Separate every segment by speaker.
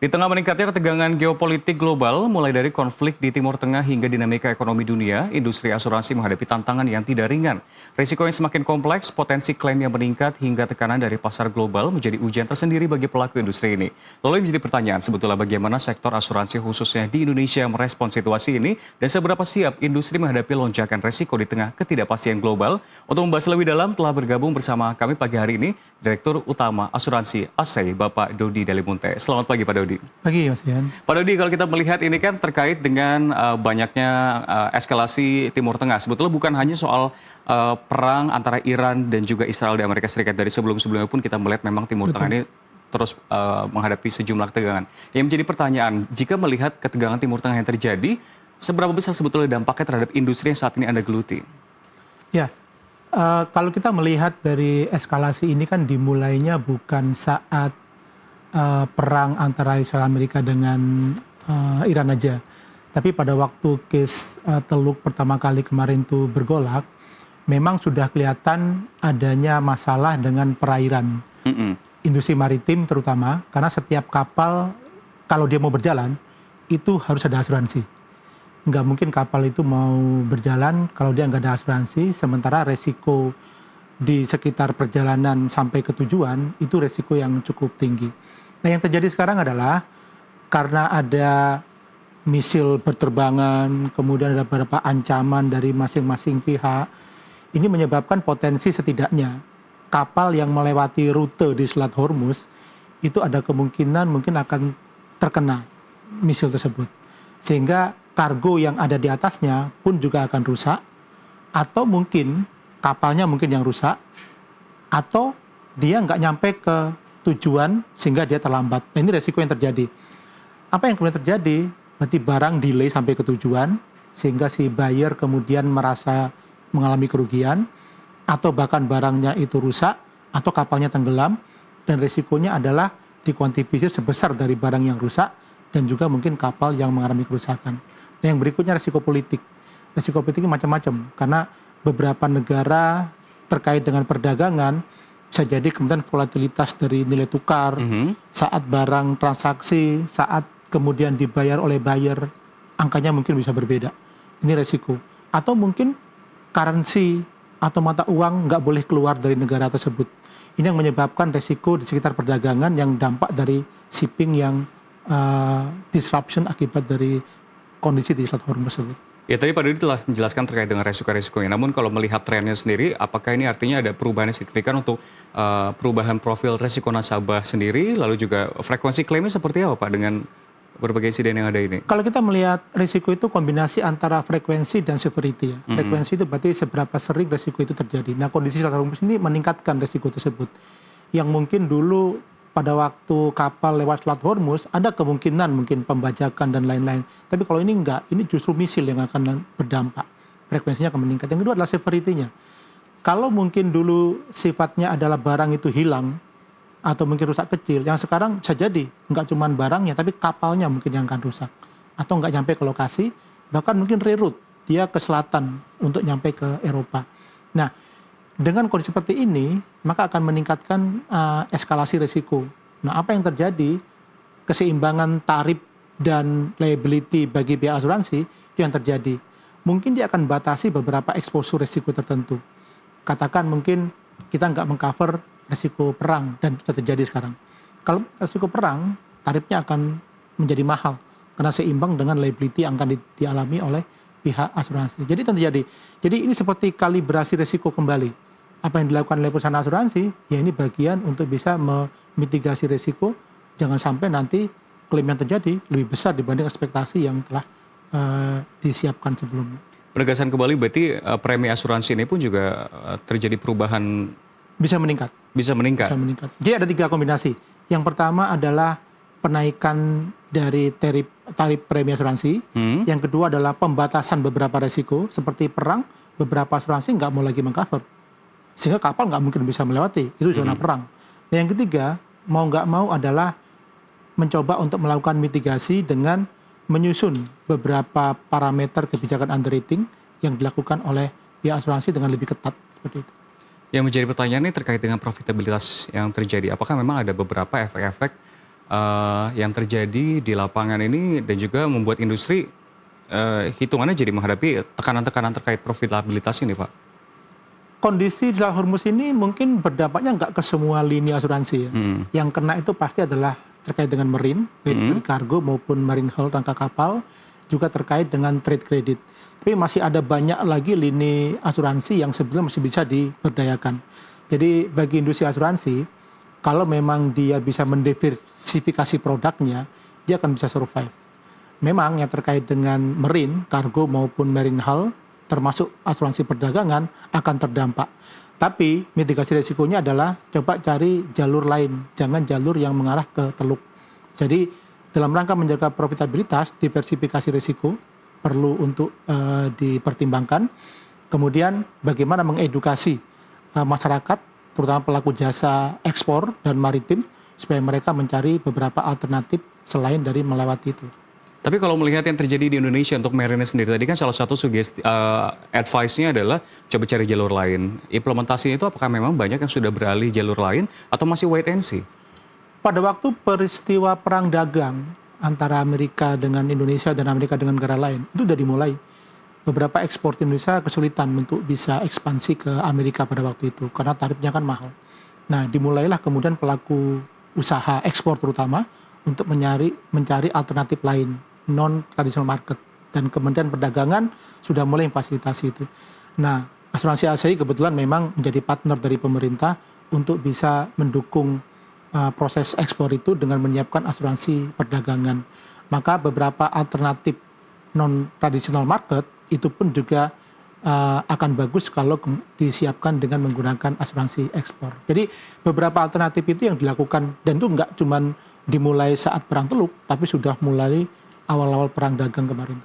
Speaker 1: Di tengah meningkatnya ketegangan geopolitik global, mulai dari konflik di Timur Tengah hingga dinamika ekonomi dunia, industri asuransi menghadapi tantangan yang tidak ringan. Risiko yang semakin kompleks, potensi klaim yang meningkat, hingga tekanan dari pasar global menjadi ujian tersendiri bagi pelaku industri ini. Lalu yang menjadi pertanyaan, sebetulnya bagaimana sektor asuransi khususnya di Indonesia merespons situasi ini, dan seberapa siap industri menghadapi lonjakan risiko di tengah ketidakpastian global? Untuk membahas lebih dalam, telah bergabung bersama kami pagi hari ini, Direktur Utama Asuransi ASEI, Bapak Dodi Dalimunte. Selamat pagi, Pak Dodi.
Speaker 2: Pagi, Mas Ian.
Speaker 1: Pak Dodi, kalau kita melihat ini kan terkait dengan banyaknya eskalasi Timur Tengah. Sebetulnya bukan hanya soal perang antara Iran dan juga Israel di Amerika Serikat. Dari sebelum-sebelumnya pun kita melihat memang Timur Tengah ini terus menghadapi sejumlah ketegangan. Yang menjadi pertanyaan, jika melihat ketegangan Timur Tengah yang terjadi, seberapa besar sebetulnya dampaknya terhadap industri yang saat ini Anda geluti?
Speaker 2: Ya, kalau kita melihat dari eskalasi ini kan dimulainya bukan saat perang antara Israel Amerika dengan Iran aja. Tapi pada waktu case Teluk pertama kali kemarin itu bergolak, memang sudah kelihatan adanya masalah dengan perairan. Industri maritim terutama, karena setiap kapal kalau dia mau berjalan, itu harus ada asuransi. Nggak mungkin kapal itu mau berjalan kalau dia nggak ada asuransi, sementara resiko di sekitar perjalanan sampai ke tujuan, itu resiko yang cukup tinggi. Nah, yang terjadi sekarang adalah karena ada misil berterbangan, kemudian ada beberapa ancaman dari masing-masing pihak, ini menyebabkan potensi setidaknya kapal yang melewati rute di Selat Hormuz itu ada kemungkinan mungkin akan terkena misil tersebut. Sehingga kargo yang ada di atasnya pun juga akan rusak, atau mungkin kapalnya mungkin yang rusak, atau dia nggak nyampe ke tujuan sehingga dia terlambat. Nah, ini resiko yang terjadi. Apa yang kemudian terjadi? Berarti barang delay sampai ke tujuan, sehingga si buyer kemudian merasa mengalami kerugian, atau bahkan barangnya itu rusak, atau kapalnya tenggelam, dan resikonya adalah dikuantifikasi sebesar dari barang yang rusak, dan juga mungkin kapal yang mengalami kerusakan. Nah, yang berikutnya resiko politik. Resiko politik macam-macam, karena beberapa negara terkait dengan perdagangan, bisa jadi kemudian volatilitas dari nilai tukar, saat barang transaksi, saat kemudian dibayar oleh buyer, angkanya mungkin bisa berbeda. Ini resiko. Atau mungkin currency atau mata uang nggak boleh keluar dari negara tersebut. Ini yang menyebabkan resiko di sekitar perdagangan yang dampak dari shipping yang disruption akibat dari kondisi di Selat Hormuz tersebut.
Speaker 1: Ya, tadi Pak Dodi telah menjelaskan terkait dengan resiko-resikonya. Namun kalau melihat trennya sendiri, apakah ini artinya ada perubahan yang signifikan untuk perubahan profil resiko nasabah sendiri, lalu juga frekuensi klaimnya seperti apa Pak dengan berbagai insiden yang ada ini?
Speaker 2: Kalau kita melihat risiko itu kombinasi antara frekuensi dan severity ya. Frekuensi itu berarti seberapa sering risiko itu terjadi. Nah, kondisi Selat Hormuz ini meningkatkan risiko tersebut. Yang mungkin dulu pada waktu kapal lewat Selat Hormuz, ada kemungkinan mungkin pembajakan dan lain-lain. Tapi kalau ini enggak, ini justru misil yang akan berdampak. Frekuensinya akan meningkat. Yang kedua adalah severity-nya. Kalau mungkin dulu sifatnya adalah barang itu hilang, atau mungkin rusak kecil, yang sekarang bisa jadi, enggak cuma barangnya, tapi kapalnya mungkin yang akan rusak. Atau enggak nyampe ke lokasi, bahkan mungkin reroute, dia ke selatan untuk nyampe ke Eropa. Nah, dengan kondisi seperti ini, maka akan meningkatkan eskalasi risiko. Nah, apa yang terjadi? Keseimbangan tarif dan liability bagi pihak asuransi itu yang terjadi. Mungkin dia akan batasi beberapa exposure risiko tertentu. Katakan mungkin kita nggak mengcover risiko perang, dan itu terjadi sekarang. Kalau risiko perang, tarifnya akan menjadi mahal, karena seimbang dengan liability yang akan dialami oleh pihak asuransi. Jadi terjadi. Jadi ini seperti kalibrasi risiko kembali. Apa yang dilakukan oleh perusahaan asuransi, ya ini bagian untuk bisa memitigasi risiko, jangan sampai nanti klaim yang terjadi lebih besar dibanding ekspektasi yang telah disiapkan sebelumnya.
Speaker 1: Penegasan kembali berarti premi asuransi ini pun juga terjadi perubahan.
Speaker 2: Bisa meningkat.
Speaker 1: Bisa meningkat.
Speaker 2: Bisa meningkat. Jadi ada 3 kombinasi. Yang pertama adalah penaikan dari tarif premi asuransi. Yang kedua adalah pembatasan beberapa risiko, seperti perang, beberapa asuransi nggak mau lagi mengcover. Sehingga kapal nggak mungkin bisa melewati, itu zona perang. Nah, yang ketiga, mau nggak mau adalah mencoba untuk melakukan mitigasi dengan menyusun beberapa parameter kebijakan underwriting yang dilakukan oleh pihak asuransi dengan lebih ketat, seperti itu.
Speaker 1: Yang menjadi pertanyaan ini terkait dengan profitabilitas yang terjadi. Apakah memang ada beberapa efek-efek yang terjadi di lapangan ini dan juga membuat industri hitungannya jadi menghadapi tekanan-tekanan terkait profitabilitas ini, Pak?
Speaker 2: Kondisi di Selat Hormuz ini mungkin berdampaknya nggak ke semua lini asuransi ya. Yang kena itu pasti adalah terkait dengan marine, baik dari kargo maupun marine hull rangka kapal, juga terkait dengan trade credit. Tapi masih ada banyak lagi lini asuransi yang sebetulnya masih bisa diberdayakan. Jadi bagi industri asuransi, kalau memang dia bisa mendiversifikasi produknya, dia akan bisa survive. Memang yang terkait dengan marine, kargo maupun marine hull, termasuk asuransi perdagangan akan terdampak. Tapi mitigasi risikonya adalah coba cari jalur lain, jangan jalur yang mengarah ke Teluk. Jadi dalam rangka menjaga profitabilitas, diversifikasi risiko perlu untuk dipertimbangkan. Kemudian bagaimana mengedukasi masyarakat, terutama pelaku jasa ekspor dan maritim, supaya mereka mencari beberapa alternatif selain dari melewati itu.
Speaker 1: Tapi kalau melihat yang terjadi di Indonesia untuk marine sendiri, tadi kan salah satu sugesti advice-nya adalah coba cari jalur lain. Implementasinya itu apakah memang banyak yang sudah beralih jalur lain atau masih wait and see?
Speaker 2: Pada waktu peristiwa perang dagang antara Amerika dengan Indonesia dan Amerika dengan negara lain, itu sudah dimulai. Beberapa ekspor Indonesia kesulitan untuk bisa ekspansi ke Amerika pada waktu itu, karena tarifnya kan mahal. Nah, dimulailah kemudian pelaku usaha ekspor terutama untuk mencari alternatif lain, non-traditional market. Dan Kementerian Perdagangan sudah mulai memfasilitasi itu. Nah, asuransi ASEI kebetulan memang menjadi partner dari pemerintah untuk bisa mendukung proses ekspor itu dengan menyiapkan asuransi perdagangan. Maka beberapa alternatif non-traditional market itu pun juga akan bagus kalau disiapkan dengan menggunakan asuransi ekspor. Jadi beberapa alternatif itu yang dilakukan, dan itu nggak cuma dimulai saat perang Teluk, tapi sudah mulai awal-awal perang dagang kemarin.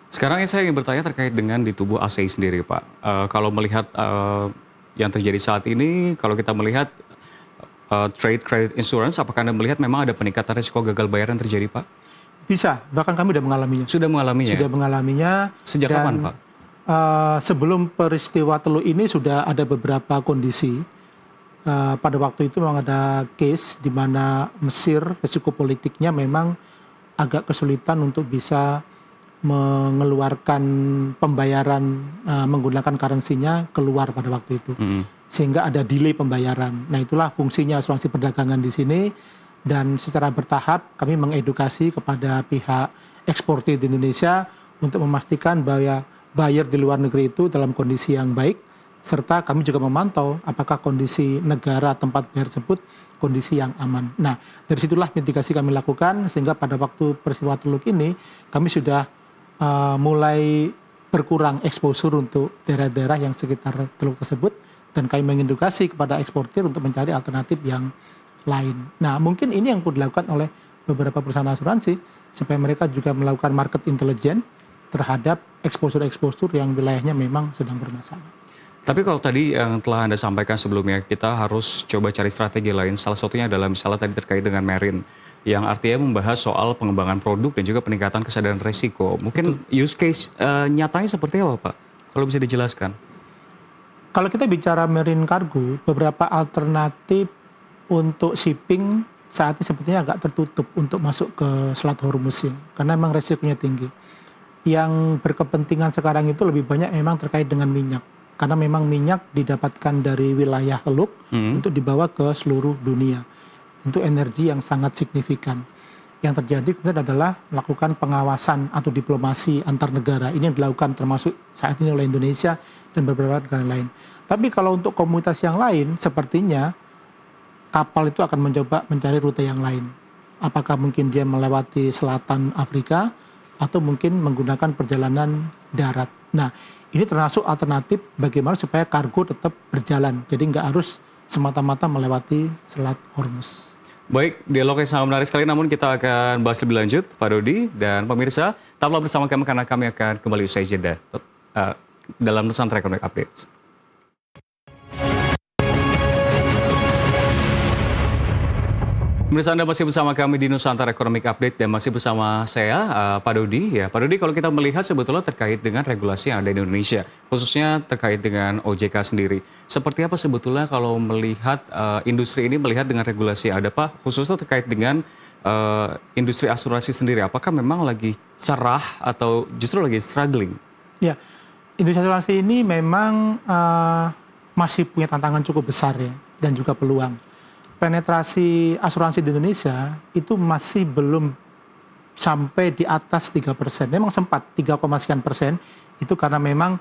Speaker 1: Sekarang saya ingin bertanya terkait dengan di tubuh ASEI sendiri, Pak. Kalau melihat yang terjadi saat ini, kalau kita melihat trade credit insurance, apakah Anda melihat memang ada peningkatan risiko gagal bayar yang terjadi, Pak?
Speaker 2: Bisa, bahkan kami sudah mengalaminya.
Speaker 1: Sudah mengalaminya?
Speaker 2: Sudah mengalaminya.
Speaker 1: Sejak kapan, Pak?
Speaker 2: Sebelum peristiwa Teluk ini sudah ada beberapa kondisi. Pada waktu itu memang ada case di mana Mesir, risiko politiknya memang agak kesulitan untuk bisa mengeluarkan pembayaran menggunakan currency-nya keluar pada waktu itu. Sehingga ada delay pembayaran. Nah, itulah fungsinya asuransi perdagangan di sini. Dan secara bertahap kami mengedukasi kepada pihak eksportir di Indonesia untuk memastikan bahwa buyer di luar negeri itu dalam kondisi yang baik, serta kami juga memantau apakah kondisi negara tempat bayar tersebut kondisi yang aman. Nah, dari situlah mitigasi kami lakukan, sehingga pada waktu peristiwa Teluk ini kami sudah mulai berkurang exposure untuk daerah-daerah yang sekitar Teluk tersebut, dan kami mengedukasi kepada eksportir untuk mencari alternatif yang lain. Nah, mungkin ini yang perlu dilakukan oleh beberapa perusahaan asuransi, supaya mereka juga melakukan market intelligence terhadap exposure-exposure yang wilayahnya memang sedang bermasalah.
Speaker 1: Tapi kalau tadi yang telah Anda sampaikan sebelumnya, kita harus coba cari strategi lain. Salah satunya adalah misalnya tadi terkait dengan marine, yang artinya membahas soal pengembangan produk dan juga peningkatan kesadaran risiko. Mungkin use case nyatanya seperti apa, Pak? Kalau bisa dijelaskan.
Speaker 2: Kalau kita bicara marine cargo, beberapa alternatif untuk shipping saat ini sepertinya agak tertutup untuk masuk ke Selat Hormuz ya, karena memang risikonya tinggi. Yang berkepentingan sekarang itu lebih banyak memang terkait dengan minyak. Karena memang minyak didapatkan dari wilayah Teluk untuk dibawa ke seluruh dunia. Untuk energi yang sangat signifikan. Yang terjadi kemudian adalah melakukan pengawasan atau diplomasi antar negara. Ini yang dilakukan termasuk saat ini oleh Indonesia dan beberapa negara lain. Tapi kalau untuk komunitas yang lain, sepertinya kapal itu akan mencoba mencari rute yang lain. Apakah mungkin dia melewati selatan Afrika, atau mungkin menggunakan perjalanan darat. Nah, ini termasuk alternatif bagaimana supaya kargo tetap berjalan. Jadi nggak harus semata-mata melewati Selat Hormuz.
Speaker 1: Baik, dialog yang sangat menarik sekali, namun kita akan bahas lebih lanjut, Pak Dodi dan pemirsa. Tetaplah bersama kami karena kami akan kembali usai jeda dalam Nusantara Economic Update. Pemirsa, Anda masih bersama kami di Nusantara Economic Update dan masih bersama saya, Pak Dodi. Ya, Pak Dodi, kalau kita melihat sebetulnya terkait dengan regulasi yang ada di Indonesia, khususnya terkait dengan OJK sendiri, seperti apa sebetulnya kalau melihat industri ini melihat dengan regulasi yang ada, Pak, khususnya terkait dengan industri asuransi sendiri? Apakah memang lagi cerah atau justru lagi struggling?
Speaker 2: Ya, industri asuransi ini memang masih punya tantangan cukup besar ya, dan juga peluang. Penetrasi asuransi di Indonesia itu masih belum sampai di atas 3%. Memang sempat 3, sekian persen, itu karena memang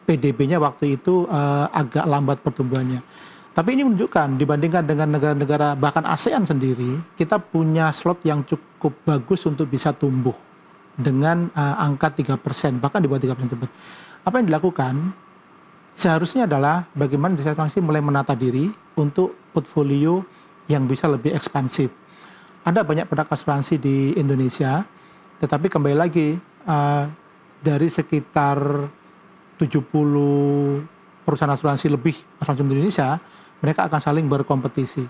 Speaker 2: PDB-nya waktu itu agak lambat pertumbuhannya. Tapi ini menunjukkan dibandingkan dengan negara-negara bahkan ASEAN sendiri, kita punya slot yang cukup bagus untuk bisa tumbuh dengan angka 3%, bahkan di bawah 3% tersebut. Apa yang dilakukan seharusnya adalah bagaimana industri asuransi mulai menata diri untuk portfolio yang bisa lebih ekspansif. Ada banyak produk asuransi di Indonesia, tetapi kembali lagi dari sekitar 70 perusahaan asuransi lebih asuransi di Indonesia, mereka akan saling berkompetisi.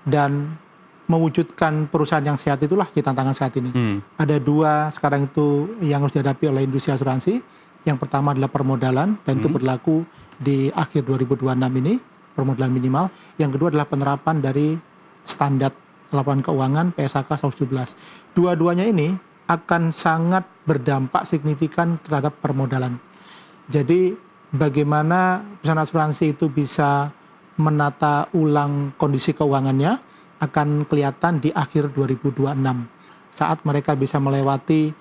Speaker 2: Dan mewujudkan perusahaan yang sehat itulah di tantangan saat ini. Ada dua sekarang itu yang harus dihadapi oleh industri asuransi. Yang pertama adalah permodalan, dan itu berlaku di akhir 2026 ini, permodalan minimal. Yang kedua adalah penerapan dari standar laporan keuangan PSAK 117. Dua-duanya ini akan sangat berdampak signifikan terhadap permodalan. Jadi bagaimana perusahaan asuransi itu bisa menata ulang kondisi keuangannya akan kelihatan di akhir 2026 saat mereka bisa melewati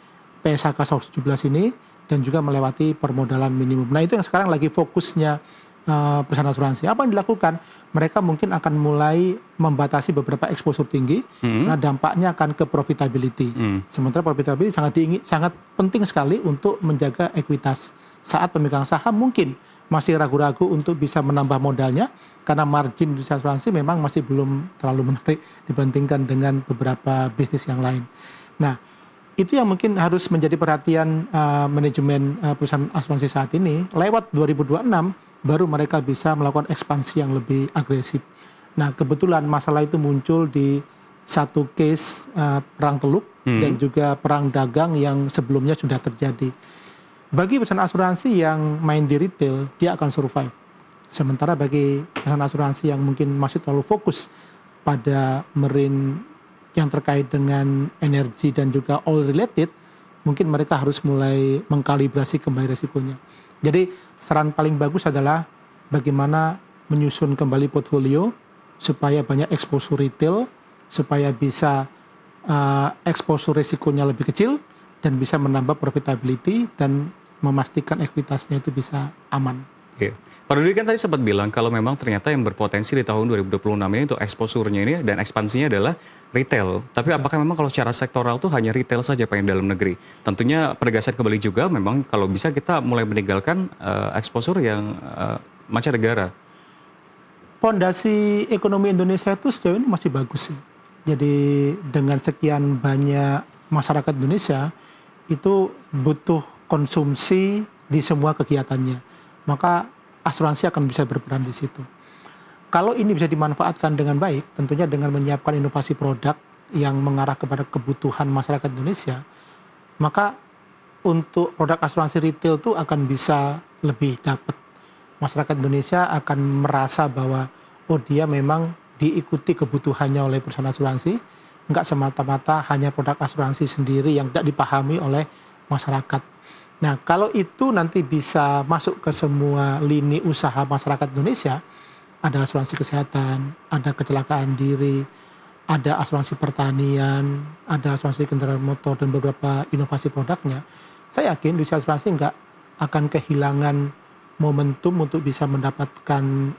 Speaker 2: PSAK 117 ini dan juga melewati permodalan minimum. Nah, itu yang sekarang lagi fokusnya perusahaan asuransi. Apa yang dilakukan? Mereka mungkin akan mulai membatasi beberapa eksposur tinggi karena dampaknya akan ke profitability. Sementara profitability sangat penting sekali untuk menjaga ekuitas. Saat pemegang saham mungkin masih ragu-ragu untuk bisa menambah modalnya karena margin di asuransi memang masih belum terlalu menarik dibandingkan dengan beberapa bisnis yang lain. Nah, itu yang mungkin harus menjadi perhatian manajemen perusahaan asuransi saat ini. Lewat 2026 baru mereka bisa melakukan ekspansi yang lebih agresif. Nah, kebetulan masalah itu muncul di satu case perang teluk dan juga perang dagang yang sebelumnya sudah terjadi. Bagi perusahaan asuransi yang main di retail, dia akan survive. Sementara bagi perusahaan asuransi yang mungkin masih terlalu fokus pada marine yang terkait dengan energi dan juga oil related, mungkin mereka harus mulai mengkalibrasi kembali resikonya. Jadi saran paling bagus adalah bagaimana menyusun kembali portfolio supaya banyak exposure retail, supaya bisa exposure risikonya lebih kecil dan bisa menambah profitability dan memastikan ekuitasnya itu bisa aman.
Speaker 1: Oke. Pak Rudi kan tadi sempat bilang kalau memang ternyata yang berpotensi di tahun 2026 ini untuk exposure-nya ini dan ekspansinya adalah retail. Tapi apakah memang kalau secara sektoral tuh hanya retail saja Pak yang dalam negeri? Tentunya penegasan kembali juga memang kalau bisa kita mulai meninggalkan exposure yang mancanegara.
Speaker 2: Fondasi ekonomi Indonesia itu sejauh ini masih bagus sih. Jadi dengan sekian banyak masyarakat Indonesia itu butuh konsumsi di semua kegiatannya, maka asuransi akan bisa berperan di situ. Kalau ini bisa dimanfaatkan dengan baik, tentunya dengan menyiapkan inovasi produk yang mengarah kepada kebutuhan masyarakat Indonesia, maka untuk produk asuransi retail itu akan bisa lebih dapat. Masyarakat Indonesia akan merasa bahwa oh dia memang diikuti kebutuhannya oleh perusahaan asuransi, nggak semata-mata hanya produk asuransi sendiri yang tidak dipahami oleh masyarakat. Nah, kalau itu nanti bisa masuk ke semua lini usaha masyarakat Indonesia, ada asuransi kesehatan, ada kecelakaan diri, ada asuransi pertanian, ada asuransi kendaraan motor, dan beberapa inovasi produknya, saya yakin industri asuransi nggak akan kehilangan momentum untuk bisa mendapatkan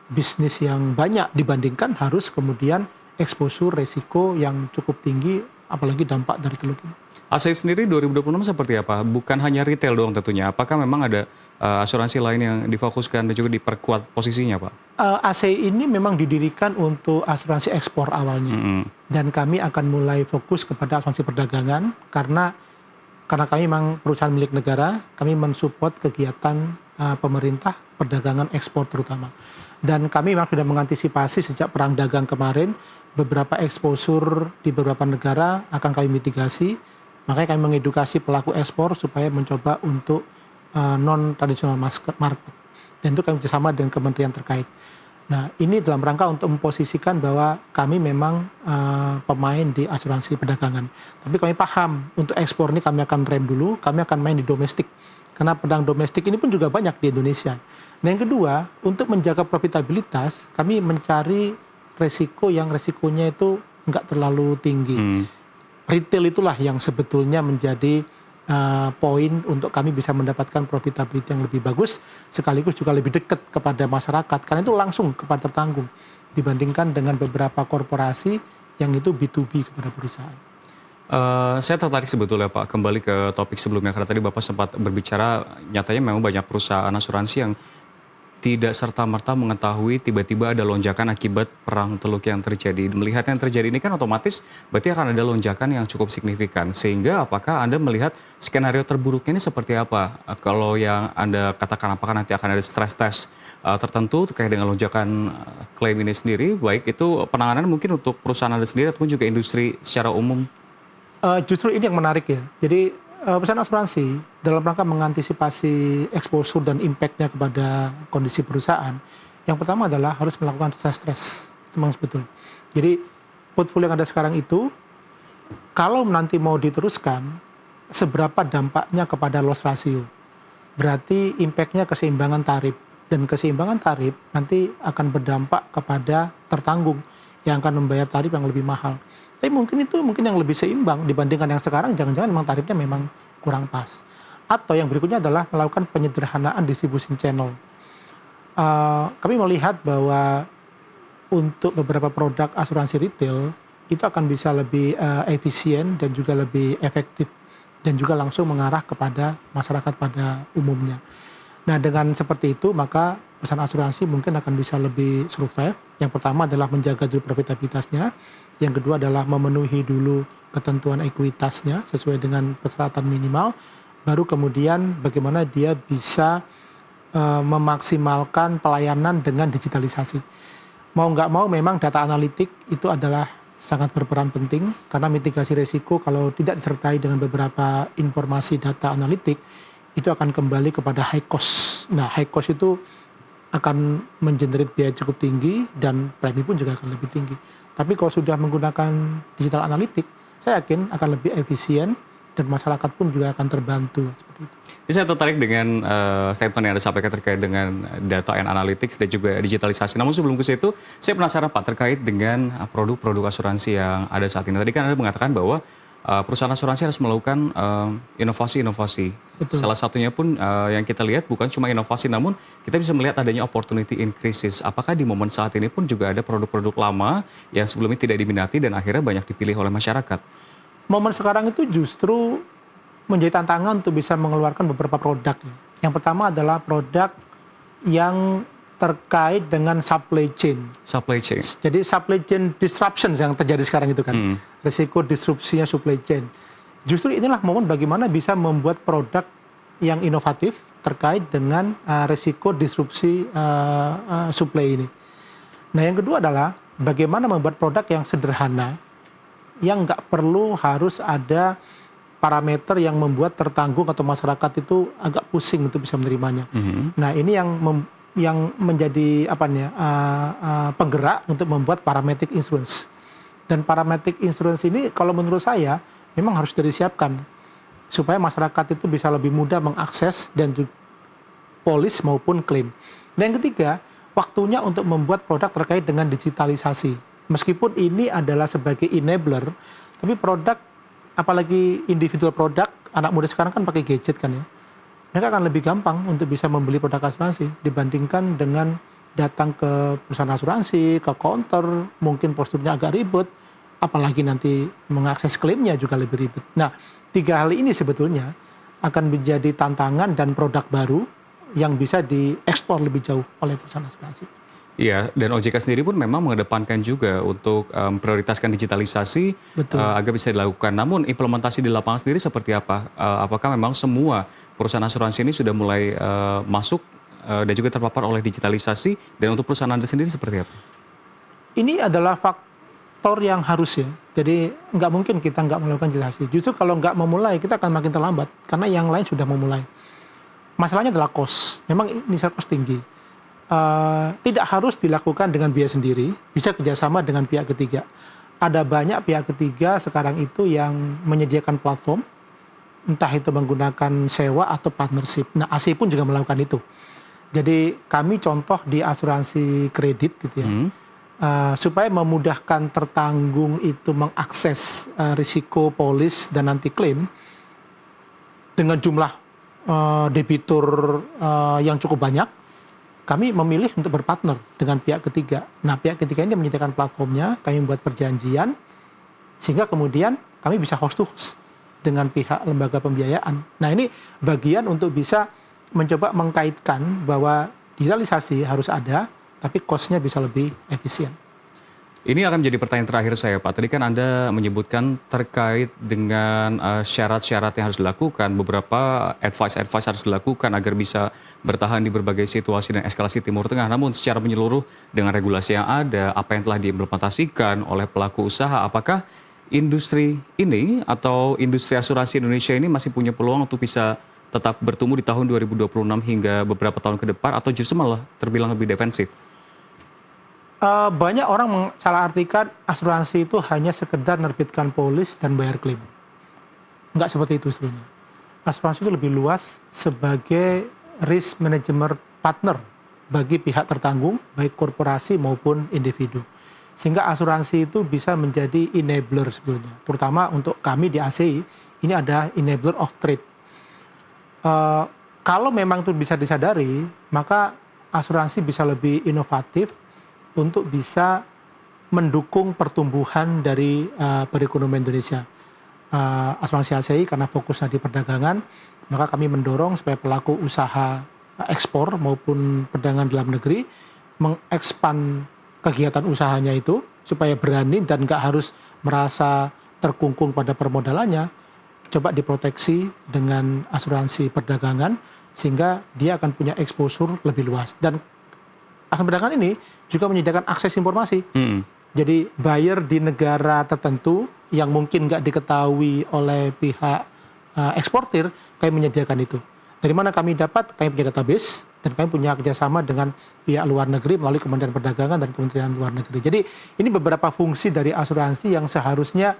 Speaker 2: bisnis yang banyak dibandingkan harus kemudian exposure resiko yang cukup tinggi, apalagi dampak dari teluk ini.
Speaker 1: ASEI sendiri 2026 seperti apa? Bukan hanya retail doang tentunya. Apakah memang ada asuransi lain yang difokuskan dan juga diperkuat posisinya, Pak?
Speaker 2: ASEI ini memang didirikan untuk asuransi ekspor awalnya. Dan kami akan mulai fokus kepada asuransi perdagangan karena kami memang perusahaan milik negara, kami mensupport kegiatan pemerintah perdagangan ekspor terutama. Dan kami memang sudah mengantisipasi sejak perang dagang kemarin, beberapa exposure di beberapa negara akan kami mitigasi. Makanya kami mengedukasi pelaku ekspor supaya mencoba untuk non-traditional market. Dan itu kami bersama dengan kementerian terkait. Nah, ini dalam rangka untuk memposisikan bahwa kami memang pemain di asuransi perdagangan. Tapi kami paham untuk ekspor ini kami akan rem dulu, kami akan main di domestik. Karena pedang domestik ini pun juga banyak di Indonesia. Nah, yang kedua, untuk menjaga profitabilitas, kami mencari resiko yang resikonya itu nggak terlalu tinggi. Retail itulah yang sebetulnya menjadi poin untuk kami bisa mendapatkan profitability yang lebih bagus, sekaligus juga lebih dekat kepada masyarakat, karena itu langsung kepada tertanggung dibandingkan dengan beberapa korporasi yang itu B2B kepada perusahaan.
Speaker 1: Saya tertarik sebetulnya Pak, kembali ke topik sebelumnya, karena tadi Bapak sempat berbicara, nyatanya memang banyak perusahaan asuransi yang tidak serta-merta mengetahui tiba-tiba ada lonjakan akibat perang Teluk yang terjadi. Melihat yang terjadi ini kan otomatis berarti akan ada lonjakan yang cukup signifikan. Sehingga apakah Anda melihat skenario terburuknya ini seperti apa? Kalau yang Anda katakan apakah nanti akan ada stress test tertentu terkait dengan lonjakan klaim ini sendiri, baik itu penanganan mungkin untuk perusahaan Anda sendiri ataupun juga industri secara umum?
Speaker 2: Justru ini yang menarik ya. Jadi perusahaan asuransi dalam rangka mengantisipasi exposure dan impact-nya kepada kondisi perusahaan, yang pertama adalah harus melakukan stress. Itu memang betul. Jadi portfolio yang ada sekarang itu, kalau nanti mau diteruskan, seberapa dampaknya kepada loss ratio. Berarti impact-nya keseimbangan tarif. Dan keseimbangan tarif nanti akan berdampak kepada tertanggung yang akan membayar tarif yang lebih mahal. Tapi mungkin yang lebih seimbang dibandingkan yang sekarang, jangan-jangan memang tarifnya memang kurang pas. Atau yang berikutnya adalah melakukan penyederhanaan distribution channel. Kami melihat bahwa untuk beberapa produk asuransi retail itu akan bisa lebih efisien dan juga lebih efektif dan juga langsung mengarah kepada masyarakat pada umumnya. Nah, dengan seperti itu maka perusahaan asuransi mungkin akan bisa lebih survive. Yang pertama adalah menjaga dulu profitabilitasnya. Yang kedua adalah memenuhi dulu ketentuan ekuitasnya sesuai dengan persyaratan minimal. Baru kemudian bagaimana dia bisa memaksimalkan pelayanan dengan digitalisasi. Mau nggak mau memang data analitik itu adalah sangat berperan penting karena mitigasi risiko kalau tidak disertai dengan beberapa informasi data analitik itu akan kembali kepada high cost. Nah, high cost itu akan mengenerate biaya cukup tinggi dan premi pun juga akan lebih tinggi. Tapi kalau sudah menggunakan digital analitik, saya yakin akan lebih efisien dan masyarakat pun juga akan terbantu seperti itu.
Speaker 1: Jadi saya tertarik dengan statement yang Anda sampaikan terkait dengan data and analytics dan juga digitalisasi. Namun sebelum ke situ, saya penasaran Pak terkait dengan produk-produk asuransi yang ada saat ini. Tadi kan Anda mengatakan bahwa perusahaan asuransi harus melakukan inovasi-inovasi. Salah satunya pun yang kita lihat bukan cuma inovasi, namun kita bisa melihat adanya opportunity in crisis. Apakah di momen saat ini pun juga ada produk-produk lama yang sebelumnya tidak diminati dan akhirnya banyak dipilih oleh masyarakat?
Speaker 2: Momen sekarang itu justru menjadi tantangan untuk bisa mengeluarkan beberapa produk. Yang pertama adalah produk yang terkait dengan supply chain.
Speaker 1: Supply chain.
Speaker 2: Jadi supply chain disruption yang terjadi sekarang itu kan. Risiko disrupsinya supply chain. Justru inilah momen bagaimana bisa membuat produk yang inovatif terkait dengan risiko disrupsi supply ini. Nah, yang kedua adalah bagaimana membuat produk yang sederhana, yang nggak perlu harus ada parameter yang membuat tertanggung atau masyarakat itu agak pusing untuk bisa menerimanya. Nah, ini yang menjadi penggerak untuk membuat parametric insurance. Dan parametric insurance ini kalau menurut saya memang harus disiapkan supaya masyarakat itu bisa lebih mudah mengakses dan polis maupun klaim. Dan yang ketiga, waktunya untuk membuat produk terkait dengan digitalisasi. Meskipun ini adalah sebagai enabler, tapi produk, apalagi individual produk, anak muda sekarang kan pakai gadget kan ya. Mereka akan lebih gampang untuk bisa membeli produk asuransi dibandingkan dengan datang ke perusahaan asuransi, ke counter, mungkin prosedurnya agak ribet, apalagi nanti mengakses klaimnya juga lebih ribet. Nah, tiga hal ini sebetulnya akan menjadi tantangan dan produk baru yang bisa diekspor lebih jauh oleh perusahaan asuransi.
Speaker 1: Iya, dan OJK sendiri pun memang mengedepankan juga untuk prioritaskan digitalisasi agar bisa dilakukan. Namun implementasi di lapangan sendiri seperti apa? Apakah memang semua perusahaan asuransi ini sudah mulai masuk dan juga terpapar oleh digitalisasi? Dan untuk perusahaan Anda sendiri seperti apa?
Speaker 2: Ini adalah faktor yang harus ya. Jadi nggak mungkin kita nggak melakukan digitalisasi. Justru kalau nggak memulai, kita akan makin terlambat. Karena yang lain sudah memulai. Masalahnya adalah cost. Memang initial cost tinggi. tidak harus dilakukan dengan biaya sendiri, bisa kerjasama dengan pihak ketiga. Ada banyak pihak ketiga sekarang itu yang menyediakan platform, entah itu menggunakan sewa atau partnership. Nah, ASEI pun juga melakukan itu. Jadi kami contoh di asuransi kredit gitu ya, supaya memudahkan tertanggung itu mengakses risiko polis dan nanti klaim dengan jumlah debitur yang cukup banyak. Kami memilih untuk berpartner dengan pihak ketiga. Nah, pihak ketiga ini menyediakan platformnya, kami membuat perjanjian, sehingga kemudian kami bisa host to host dengan pihak lembaga pembiayaan. Nah, ini bagian untuk bisa mencoba mengkaitkan bahwa digitalisasi harus ada, tapi cost-nya bisa lebih efisien.
Speaker 1: Ini akan menjadi pertanyaan terakhir saya, Pak. Tadi kan Anda menyebutkan terkait dengan syarat-syarat yang harus dilakukan, beberapa advice harus dilakukan agar bisa bertahan di berbagai situasi dan eskalasi Timur Tengah. Namun secara menyeluruh dengan regulasi yang ada, apa yang telah diimplementasikan oleh pelaku usaha, apakah industri ini atau industri asuransi Indonesia ini masih punya peluang untuk bisa tetap bertumbuh di tahun 2026 hingga beberapa tahun ke depan, atau justru malah terbilang lebih defensif?
Speaker 2: Banyak orang mensalahartikan asuransi itu hanya sekedar menerbitkan polis dan bayar klaim. Enggak seperti itu sebenarnya. Asuransi itu lebih luas sebagai risk management partner bagi pihak tertanggung, baik korporasi maupun individu. Sehingga asuransi itu bisa menjadi enabler sebetulnya. Terutama untuk kami di ASEI, ini ada enabler of trade. Kalau memang itu bisa disadari, maka asuransi bisa lebih inovatif untuk bisa mendukung pertumbuhan dari perekonomian Indonesia. Asuransi ASEI karena fokusnya di perdagangan, maka kami mendorong supaya pelaku usaha ekspor maupun perdagangan dalam negeri mengekspan kegiatan usahanya itu supaya berani dan nggak harus merasa terkungkung pada permodalannya, coba diproteksi dengan asuransi perdagangan sehingga dia akan punya exposure lebih luas. Dan asuransi perdagangan ini juga menyediakan akses informasi. Jadi buyer di negara tertentu yang mungkin nggak diketahui oleh pihak eksportir, kami menyediakan itu. Dari mana kami dapat? Kami punya database dan kami punya kerjasama dengan pihak luar negeri melalui Kementerian Perdagangan dan Kementerian Luar Negeri. Jadi ini beberapa fungsi dari asuransi yang seharusnya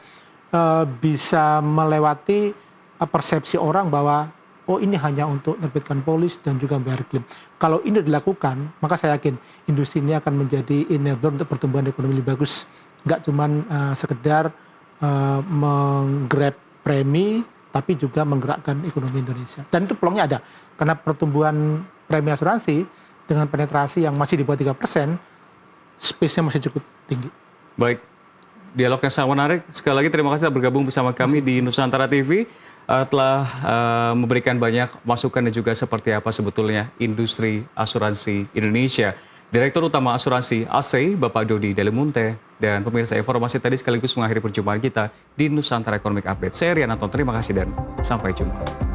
Speaker 2: bisa melewati persepsi orang bahwa oh ini hanya untuk menerbitkan polis dan juga bayar klaim. Kalau ini dilakukan, maka saya yakin industri ini akan menjadi enabler untuk pertumbuhan ekonomi lebih bagus. Nggak cuma sekedar menggrab premi, tapi juga menggerakkan ekonomi Indonesia. Dan itu peluangnya ada, karena pertumbuhan premi asuransi dengan penetrasi yang masih di bawah 3%, space-nya masih cukup tinggi.
Speaker 1: Baik, dialognya sangat menarik. Sekali lagi terima kasih telah bergabung bersama kami di Nusantara TV. Telah memberikan banyak masukan dan juga seperti apa sebetulnya industri asuransi Indonesia. Direktur Utama Asuransi ASEI, Bapak Dodi Delimunte, dan pemirsa informasi tadi sekaligus mengakhiri perjumpaan kita di Nusantara Economic Update. Saya Rian Anton, terima kasih dan sampai jumpa.